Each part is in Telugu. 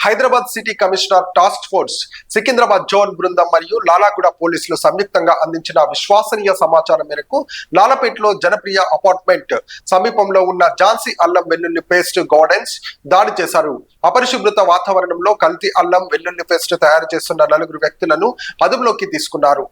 Hyderabad city commissioner task force, Secunderabad zone బృందం మరియు లాలాగూడ పోలీసులు సంయుక్తంగా అందించిన విశ్వసనీయ సమాచారం మేరకు లాలపేటలో జనప్రియ అపార్ట్మెంట్ సమీపంలో ఉన్న ఝాన్సీ అల్లం వెల్లుల్లి పేస్ట్ గార్డెన్స్ దాడి చేశారు. అపరిశుభ్రత వాతావరణంలో కల్తీ అల్లం వెల్లుల్లి పేస్ట్ తయారు చేస్తున్న 4 వ్యక్తులను అదుపులోకి తీసుకున్నారు.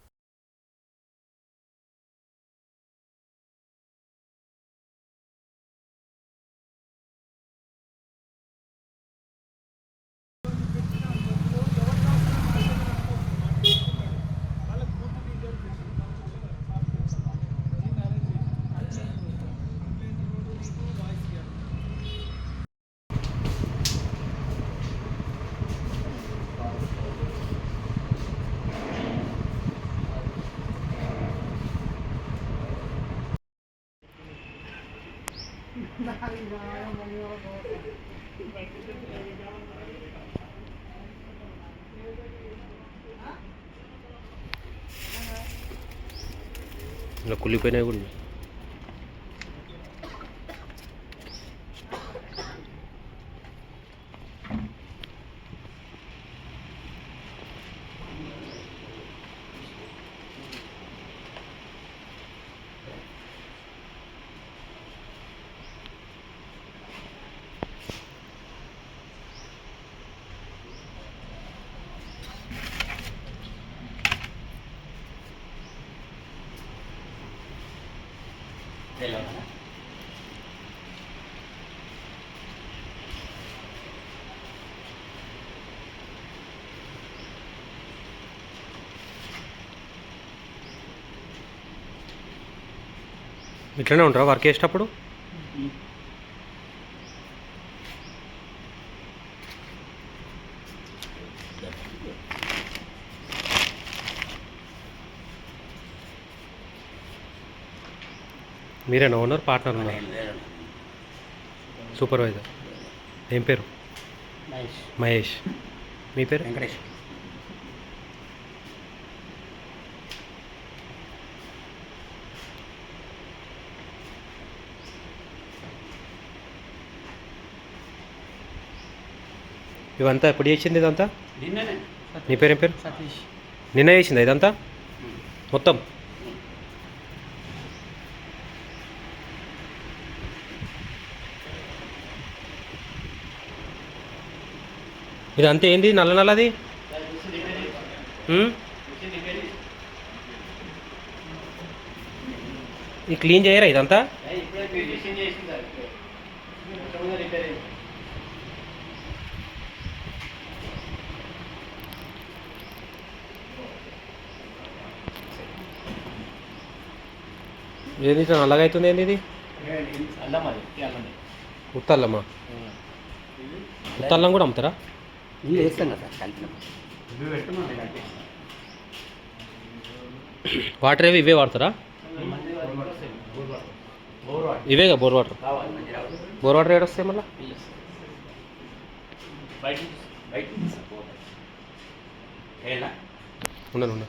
ఇలా కుళ్ళిపోయినాయి కూడా. ఇట్లనే ఉంటారా వర్క్ చేసేటప్పుడు? మీరేనా ఓనర్, పార్ట్నర్ ఉన్నారు? సూపర్వైజర్. ఏం పేరు? మహేష్. మీ పేరు? వెంకటేష్. ఇవంతా ఎప్పుడు చేసింది ఇదంతా? నిన్ననే. నీ పేరు ఏం పేరు? సతీష్. నిన్న చేసిందా ఇదంతా మొత్తం? ఇదంతా ఏంది నల్ల నల్లది? ఇది క్లీన్ చేయరా ఇదంతా? ఏది ఇట్లా నల్లగా అవుతుంది? ఏంది ఇది? ఉత్తల్లమ్మా? ఉత్తల్లం కూడా అమ్ముతారా? వేస్తాం కదా సార్, వాటర్ ఏవి ఇవే వాడతారా? ఇవేగా బోర్ వాటర్. బోర్ వాటర్ ఏడు వస్తాయి మళ్ళీ? ఉండను.